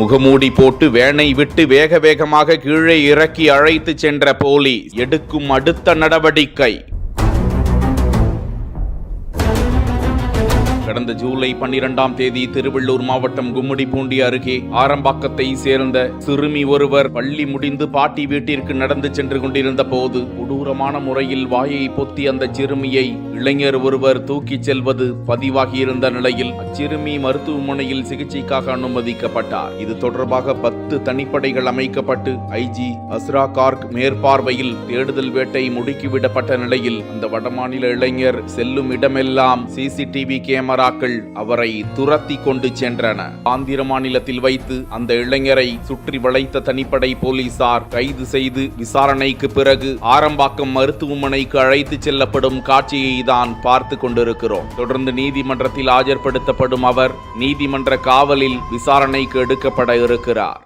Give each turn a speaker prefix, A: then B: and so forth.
A: முகமூடி போட்டு வேனை விட்டு வேக வேகமாக கீழே இறக்கி அழைத்து சென்ற போலீஸ் எடுக்கும் அடுத்த நடவடிக்கை. கடந்த ஜூலை 12ஆம் தேதி திருவள்ளூர் மாவட்டம் கும்மிடிப்பூண்டி அருகே ஆரம்பாக்கத்தை சேர்ந்த சிறுமி ஒருவர் பள்ளி முடிந்து பாட்டி வீட்டிற்கு நடந்து சென்று கொண்டிருந்த போது கொடூரமான முறையில் வாயை பொத்தி அந்த சிறுமியை இளைஞர் ஒருவர் தூக்கிச் செல்வது பதிவாகியிருந்த நிலையில் அச்சிறுமி மருத்துவமனையில் சிகிச்சைக்காக அனுமதிக்கப்பட்டார். இது தொடர்பாக 10 தனிப்படைகள் அமைக்கப்பட்டு ஐஜி அஸ்ரா கார்க் மேற்பார்வையில் தேடுதல் வேட்டை முடுக்கிவிடப்பட்ட நிலையில் அந்த வடமாநில இளைஞர் செல்லும் இடமெல்லாம் சிசிடிவி கேமரா அவரை துரத்தி கொண்டு சென்றன. ஆந்திர மாநிலத்தில் வைத்து அந்த இளைஞரை சுற்றி வளைத்த தனிப்படை போலீசார் கைது செய்து விசாரணைக்கு பிறகு ஆரம்பாக்கம் மருத்துவமனைக்கு அழைத்து செல்லப்படும் காட்சியை தான் பார்த்து கொண்டிருக்கிறோம். தொடர்ந்து நீதிமன்றத்தில் ஆஜர்படுத்தப்படும் அவர் நீதிமன்ற காவலில் விசாரணைக்கு எடுக்கப்பட இருக்கிறார்.